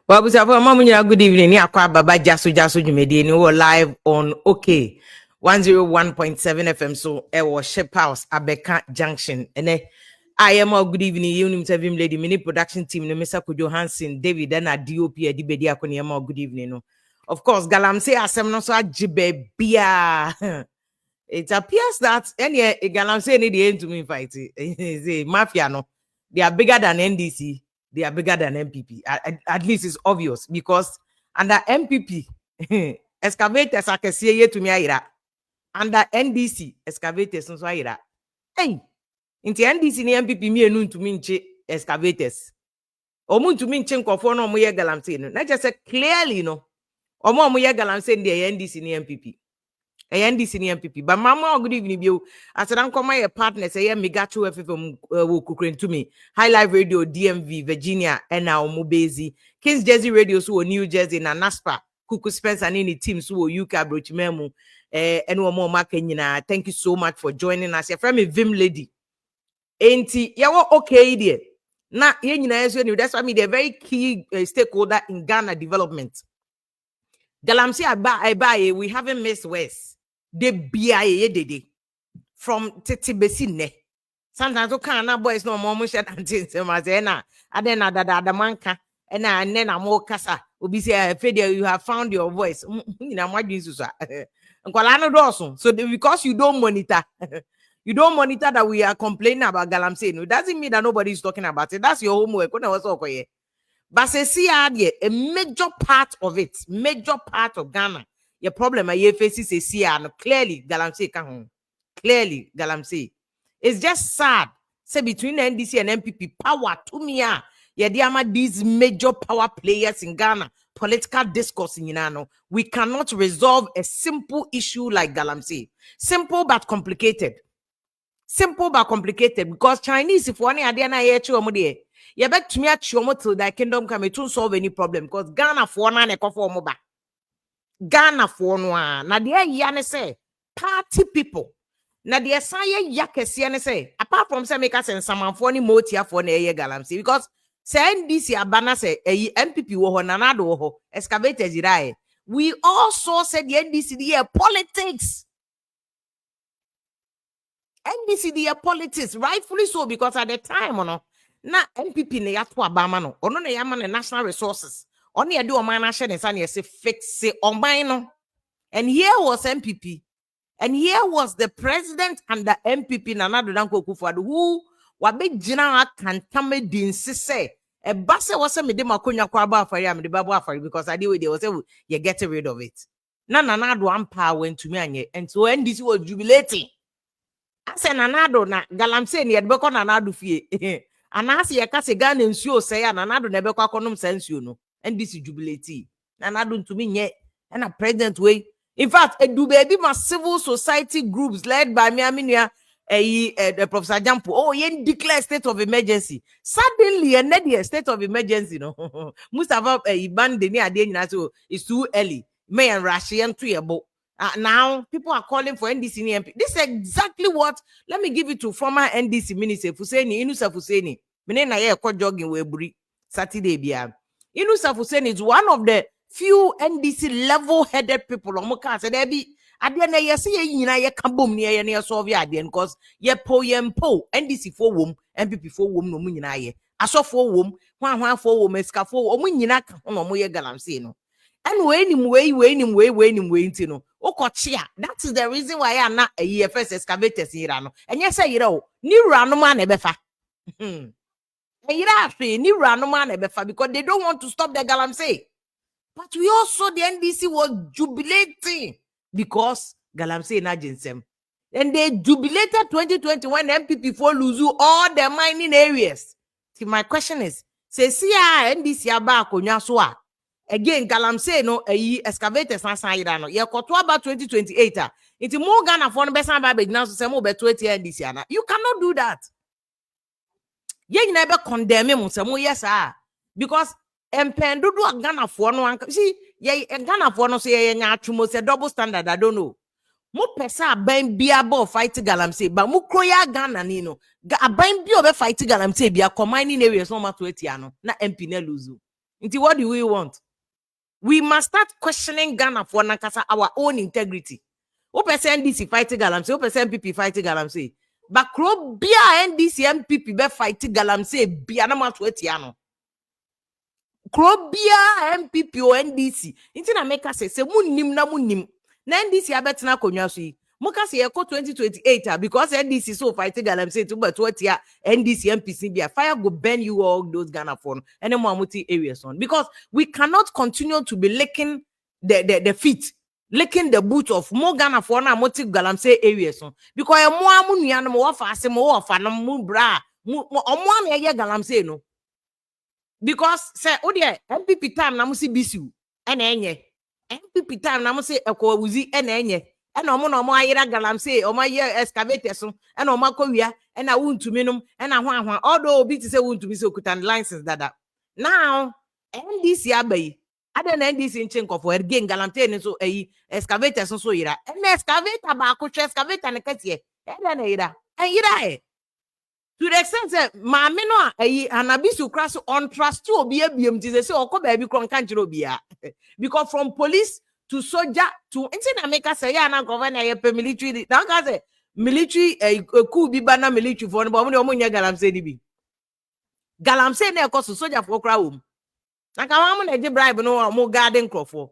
Well, we have a good evening. Yakwa Baba Jasu Jumedi, and we were live on OK 101.7 FM. So, I was Shep House, Abeka Junction. And I am a good evening. You know, Sevim Lady, mini production team, Mr. Johansson, David, and a DOP, a Dibedi Akoniama. Good evening. No. Of course, Galamsey, Asem, no so Jibe Bia. It appears that any Galamsey need the end to me fight. Mafia, no, they are bigger than NDC. They are bigger than MPP. At least it's obvious because under MPP, excavators are kesiye to me aira. Under NDC, excavators no aira. Hey, into NDC ni MPP me enu to me nche excavators. Omu to me nche nkofo no mo ye Galamsey no. Na just say clearly no. Omo mo ye Galamsey ndi NDC ni MPP. NDC ni MPP. But mama, good evening, you. As an uncle, my partner say, Migachu FM Ukukraine to me. High Life Radio, DMV, Virginia, and now Mubezi. Kings Jersey Radio, so New Jersey, and Naspa, Kuku Spence, and any teams who UK, Broch Memu, and one more Makina. Thank you so much for joining us. Your friend, Vim Lady. Ain't you okay, dear? Now, that's why they're very key stakeholder in Ghana development. Galamsey, I buy, we haven't missed West. The BIA did from Titibesine. Sometimes you can't boys no more shut until Samazena, and then the manka, and then I'm more casa. Ubi say, Fedia, you have found your voice. What do you say? So because you don't monitor, you don't monitor that we are complaining about Galamsey. It doesn't mean that nobody is talking about it. That's your homework. But see, a major part of it, major part of Ghana. Your problem I faces is clearly Galamsey can clearly Galamsey. It's just sad. Say between NDC and MPP, power to me. These major power players in Ghana, political discourse in Ghana. We cannot resolve a simple issue like Galamsey. Simple but complicated. Simple but complicated because Chinese, if one idea na ye you bet to me at till that kingdom come to solve any problem because Ghana for one and for more back. Ghana for one. Now, dear Yanne say, party people. Now, dear Saya Yakesiane say, apart from some makers and some for any motia for ne Galamsey, because say this Abana say, a MPP wo nanado ho, excavators irae. We also said the NDC politics. NDC politics, rightfully so, because at the time, no, na MPP ne yatu abama no, ono ne yama ne national resources. Only I do a man and say fix it on mine. And here was MPP. And here was the president and the MPP Nana Danko Kufadu who were big general can tame din say a basse was a medima kunya kwaba for yam the babu for because I did they was you get rid of it. Nana one power went to me and so NDC was jubilating. I said Nanado na Galamsey ni Edbeko Nanado fee. And I see a Casagan and show say Nanado never conum sense you know. And this is jubilate. And I don't to me yet. And a president way. In fact, a do baby my civil society groups led by me, the Professor Jampo. Oh, you declare state of emergency. Suddenly, a state of emergency. No, Mustafa Iban de near so it's too early. May and Russian to now people are calling for NDC MP. This is exactly what. Let me give it to former NDC minister Fuseni Inusa Fuseni. Menena ye ko jogging we Saturday bia. Inusa Fuseni is one of the few NDC level-headed people. Omo say there be adene ye say ye nyina ye kabom ne ye ne solve adene because ye po NDC for wom MPP for wom no mu nyina ye aso for wom hwan for wom eska for omo nyina ka no mo ye Galamsey no and we nim no okochia. That is the reason why I na first excavators ira no enye say ira o ni wura no ma na befa because they don't want to stop the Galamsey. But we also, the NDC was jubilating because Galamsey na jinsem. And they jubilated 2021 MPP for lose all the mining areas. See, my question is, say, see, NDC aba konya soa. Again, Galamsey no excavators na sayira no. Ye koto about 2028. Iti mo Ghana for besan ba be na so say mo be 20 NDC ana. You cannot do that. Ye never condemn him yes because empendudu Ghana for no see ye Ghana for no say ye nya say double standard. I don't know mo pesa ban bia bo fight Galamsey but mo kroya Ghana ni no ban bia be fight Galamsey bia commanding areas no ma to etia no na MP na lose What do we want? We must start questioning Ghana for Nankasa our own integrity. Open NDC fighting Galamsey, open MPP fighting Galamsey. But Krobia NDC MPP be fighting Galamsey, Bianama Twetiano. Krobia MPP or NDC. Intina make us say, Munim na munim. Na NDC abetina konyasui. Muka say eko 2028 because NDC so fighting Galamsey to but what ya NDC MPC be a fire go burn you all those Ghana phone and then Mamuti areas on because we cannot continue to be licking the feet. Licking the boot of more Ghana for na moti Galamsey areas on because a more amunia no more fast more of no mu bra mo ya Galamsey no because say oh dear MPP time na mo si Bisiw ena enye MPP time na mo se ekowuzi ena enye ena omo na omo ayira Galamsey omo aye excavator so ena omo akowia ena wuntumi num ena hwan although obi ti say wuntumi se okutan license dada now NDC abayi Aden NDC in chenko for again Galamsey so excavator so yira and excavator ba ko excavator ne katie na yira and yira to the extent that maame no Hanna Bisiw crash on trust to obi abiem ti say okọ ba bi kron kan jiro bia because from police to soldier to intina make us say ya na governor ye military now ka say military coup bi bana military for no but mo nya Galamsey ni bi Galamsey na ekoso soldier for kra wo Naka wamu na je bribe no mo garden crofo.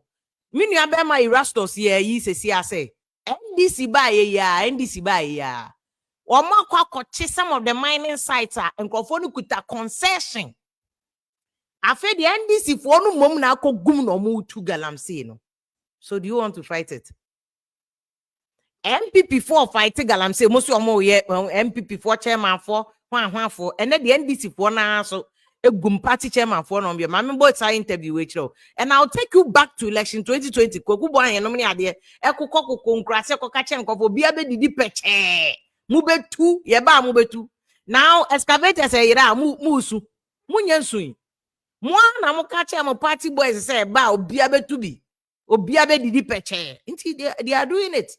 Minu ya be ma Erastus ye yi sesi ase. NDC ba ye ya, NDC ba ye ya. Omo kwakoche some of the mining sites and crofo no kuta concession. Afe the NDC for no mom na akogum no mo tu Galamsey no. So do you want to fight it? MPP for fight Galamsey most omo ye MPP for chairman for hwan for and then the NDC for na so a gum party chairman for no be mama boy say interview with you and I'll take you back to election 2020 koku boy no me ade ekokoko konkrase kokache nkofo bia be didi peche mu betu ye ba mu betu now excavators say ira musu munye nsuyi mo na mo kache mo party boys say ba obia betu bi obia be didi peche they are doing it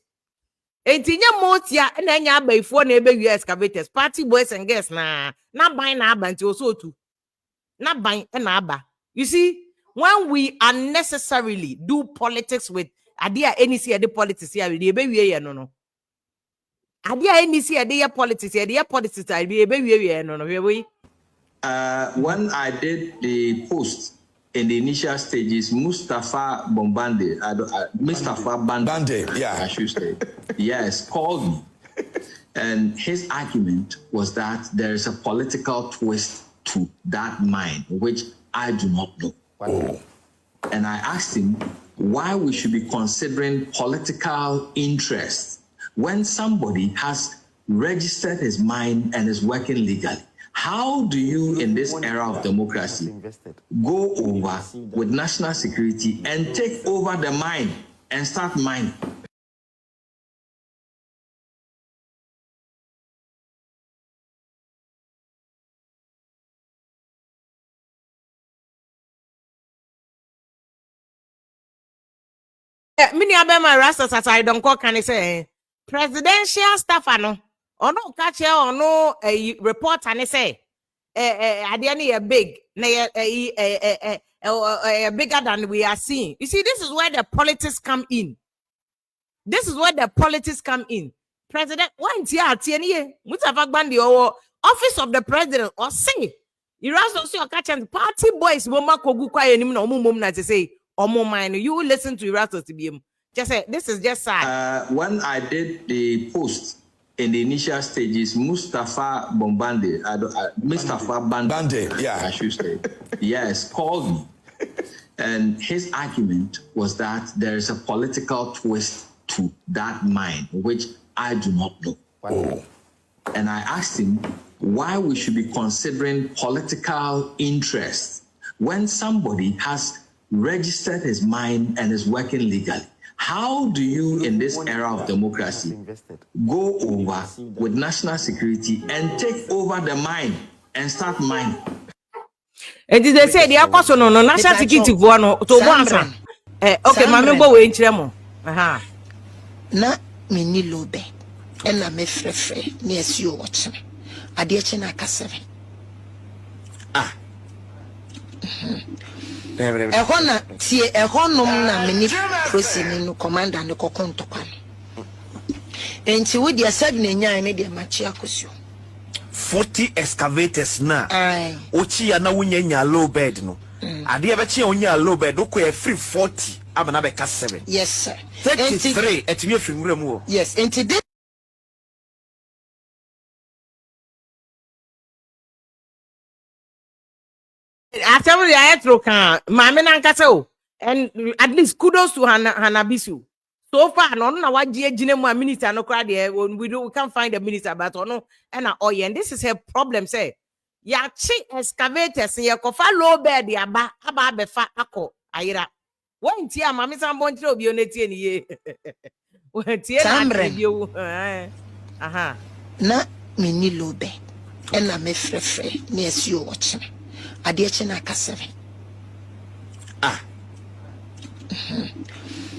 Entinya motia na nya abaifo na ebe US excavators party boys and girls na ban na aba nti oso na ban na aba. You see, when we unnecessarily do politics with adia NEC the politics here we ebe wie no adia NEC the politics here the politics we ebe wie no we when I did the post in the initial stages, Mustafa Bande, yeah, I should say, yes, called me. And his argument was that there is a political twist to that mine, which I do not know. Oh. And I asked him why we should be considering political interest when somebody has registered his mine and is working legally. How do you, in this era of democracy, go over with national security and take over the mine and start mining? Mini abema rastas as I don't call can say presidential staff ano ono catch ono a report and say at the end a big bigger than we are seeing. You see, this is where the politics come in. This is where the politics come in. President, once here at TNA, Mustafa Bandi or office of the president or say, you also catch and party boys, Moma Kogu Kwai, no mum to say, or more mine. You will listen to Erastus to be him. Just say, this is just sad. When I did the post in the initial stages, Mustafa Bande, yeah, I should say, yes, called me. And his argument was that there is a political twist to that mine, which I do not know. Oh. And I asked him why we should be considering political interest when somebody has registered his mine and is working legally. How do you, in this era of democracy, go over with national security and take over the mine and start mining? And did they say the apostle no national security for no to answer? Okay, my member we inchiremo. Aha. Na mini lobe. And na me frefre ni esi o watch me. Ade eche na ka 7. Ehona tie ehonom na mini prosini no commander ne kokontokwa. Enti we dia said na nyan ne dia machi akosio. 40 excavators na. Ochi ya na wunya low bed no. Ade e be chi onya low bed ko e free 40 abana be ka 7. Yes sir. 33 etimi afiri mu. Yes, enti de after the ayetro kan mame na nkasa o, and at least kudos to Hanna Bisiw. So far no na waje agine mu minister no kra de we can't find a minister but no and and this is her problem say ya chi excavators ye kofa low bed aba befa akọ ayira won ti amame sambo ntire obi onetie ni ye won tie na bi o aha na mini low bed and na me frefre na esio woche ade eche na ka 7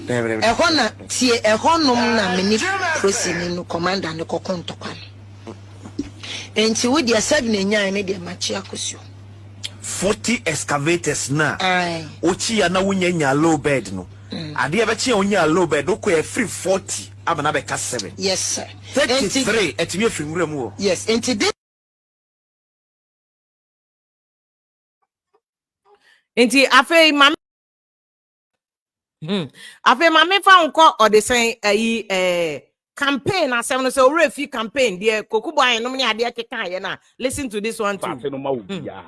ehona tie ehonom na mini prosini no commander ne kokontokwa. Enti we dia said na nyan ne dia machi akosio. 40 excavators na. Ochi ya na wunya low bed no. Ade e be chi onya low bed ko e free 40 abana be ka 7. Yes sir. 33 etimi afiri mu. Yes, enti de enti afei mame afei mame fa nko o de sen ayi campaign asem no so refi campaign de kokubo ayen no me ade keka ye na listen to this one too. Party no ma wo bia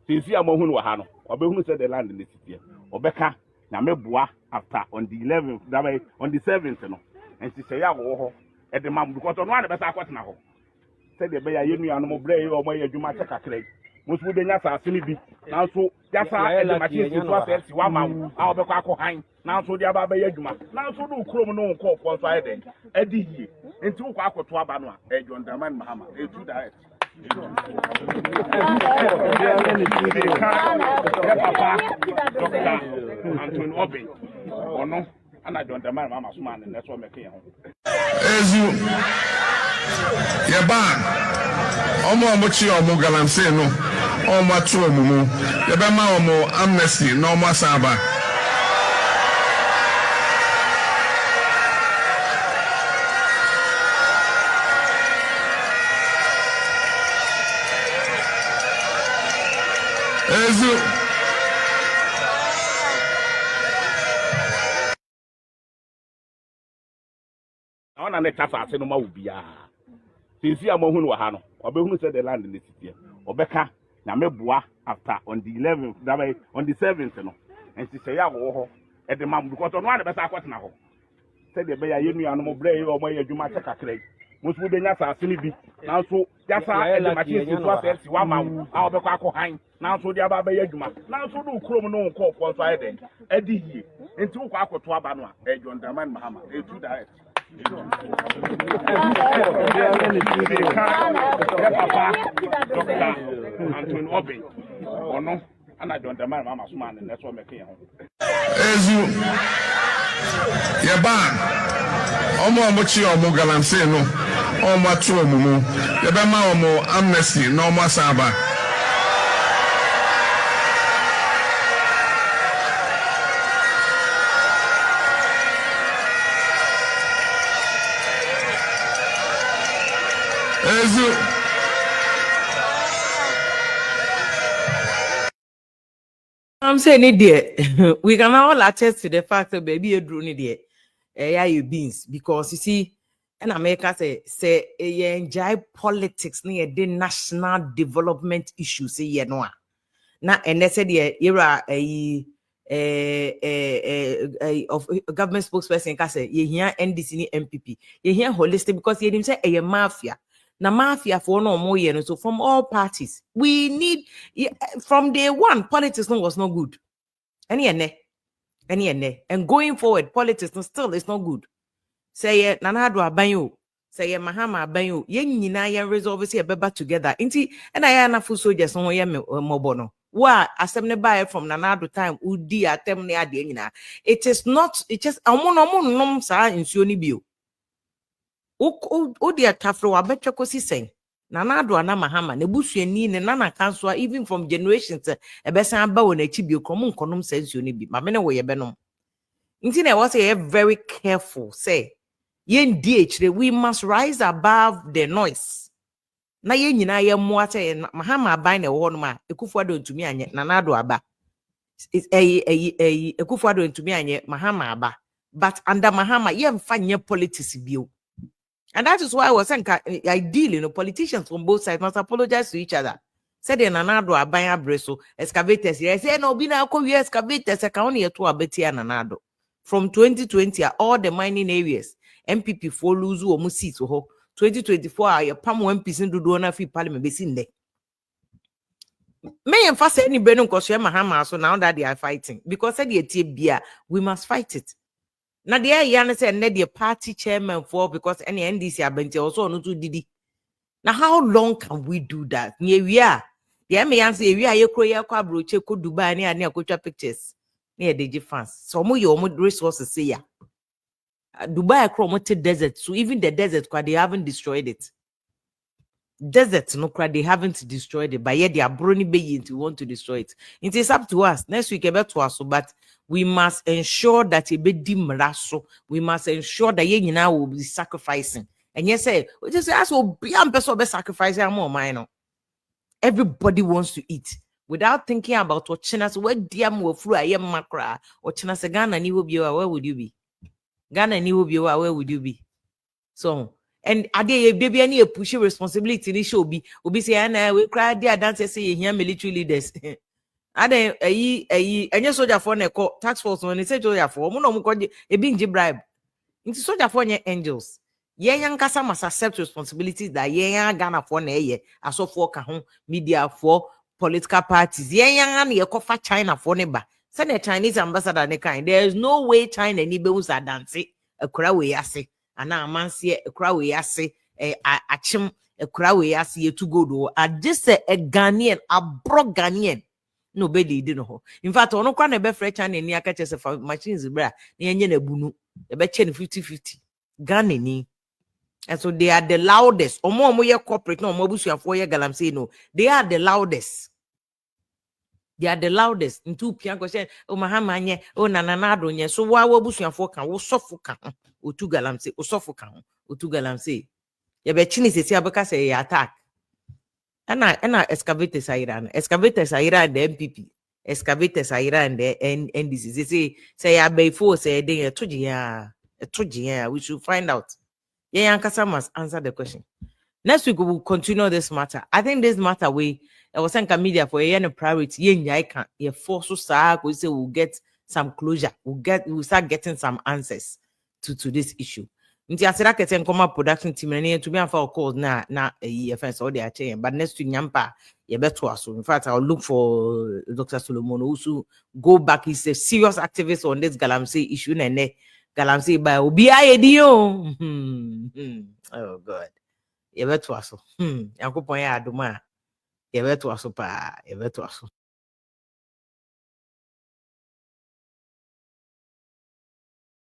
since ya mohunu wa ha no obehunu say the land in the city obeka na meboa after on the 11th that way on the 7th no and say ya wo ho e de mam because no ade besa akwatena ho say de be ya yenu anu mo bre o mo ya adwuma cheka kre musu be nya sa asini bi na so ya sa e de machine to asa si wa ma a obekwa akọ han na so de aba be ya adwuma na so do krom no nko fo so aye de edi yie enti wo kwa akoto aba no a e John Dramani Mahama e tu direct Anthony Obi ono ana John Dramani Mahama so man na so meke ho ezu yeba omo chi omo Galamsey no omo atu omumu yeba ma omo amnesty no omo asaba ezu ona ne tafa ase no ma wo bia since ya mohunu wa ha no obehunu say the land in the city obeka na meboa after on the 11th that way on the 7th no and say ya wo ho e de mam because no ade besa akwatena ho say de be ya yenu anu mo bre o mo ya adwuma cheka kre musu be nya sa asini bi na so ya sa e de machine to asa si wa ma a obekwa akọ han na so de aba be ya adwuma na so do krom no nko fo so aye de edi yie enti wo kwa akoto aba no a e John Dramani Mahama e tu direct Anthony Obi ono ana John Dramani Mahama so man na so meke ho ezu yeba omo chi omo Galamsey no omo atu omumu yeba ma omo amnesty no omo asaba ezu I'm saying it there. We can all attest to the fact that baby you drew it there. You beans because you see, and America say you enjoy politics near the national development issues. Say you know, now and they said era of government spokesperson can say you hear NDC MPP you hear holistic because you didn't say a mafia. Na mafia for no more year. So from all parties, we need from day one, politics was not good. And going forward, politics still is not good. Say Nanado Abanyo, say Mahama Abanyo, yen resolve see a beba together. Inti and I am a full soldiers on mobono. Wa assembly buy from Nanado time udi atemne adina. It is not, it just amon nom sa in Sioni bio. O dear Tafro, I bet you could see saying. Nana Adwo ana Mahama ne busuani ne nana kanso even from generations ebesan ba won achi bi krom nkonom sensuo ne bi ma me ne wo ye benom nti na was very careful say yen di we must rise above the noise na yen nyina ye moate Mahama aban na wo no ma Ekufuado ntumi anye Nana Adwo aba Ekufuado ntumi anye Mahama aba but under Mahama ye mfa nye politics bio. And that is why I was saying, ideally, politicians from both sides must apologize to each other. Said in another abaya breso excavators. Yes, no, be now call excavators. I can only to a betia nanado. From 2020, all the mining areas, MPP for lose or musi to ho. 2024, I pam 1% to do on a free parliament basin there. May and fast any Benum Kosher Mahama, so now that they are fighting because said the we must fight it. Now there Yana said the party chairman for because any NDC abente also no to didi. Now how long can we do that? Near we are. Yeah, me answer we are your kwa broche ko Dubai near pictures. Near the fans. Some of your resources say ya. Dubai chromated desert. So even the desert they haven't destroyed it. Desert no cry they haven't destroyed it, but yet they are brony being to want to destroy it. It is up to us. Next week about to us, but we must ensure that it be dimraso. We must ensure that you now will be sacrificing. And yes, say we just say as will be sacrificing more minor. Everybody wants to eat without thinking about what China's where dear more flu I am macra or China's Ghana ni will be where would you be? Ghana ni will be where would you be? So and ade baby any push responsibility ni show be obi say na we cry there dance say here military leaders ade enye soldier for na call tax force when say soldier for mo no mo ko e bi nji bribe nti soldier for nye angels ye yan kasa must accept responsibilities that ye yan Ghana for na ye aso for ka ho media for political parties ye yan na ye kofa China for ne ba say the Chinese ambassador ne kind there is no way China ni be usa dance akura we ase ana amanse ekura we ase achim ekura we ase yetu godo just a Ghanaian abro Ghanaian no be lead no. In fact ono kwa na be fresh China ni aka chese fa machines bra na yenye na bunu e be che 50-50 Ghana ni. And so they are the loudest omo ye corporate no omo busuafo ye Galamsey no they are the loudest. They are the loudest into pianko say o Mahama anye o Nana Adwo nye so wa busuafo kan wo sofo kan otu Galamsey osofo kan otu Galamsey ye be chini sesi abeka say attack ana excavators ayira the MPP excavators ayira and the NDC say ya before say dey etoji ya we should find out ye yankasa must answer the question. Next week we will continue this matter. I think this matter we was sent media for a priority. Ye force we say we'll get some closure. We'll start getting some answers to this issue. Nti asira keten koma production team na to be am for calls na EFS all they are saying. But next week nyampa ye beto aso. In fact, I'll look for Dr. Solomon also go back. He's a serious activist on this Galamsey issue and Galamsey by obi ayedio. Oh God. Yebeto aso. Yankopon ya adoma. Yebeto aso pa. Yebeto aso.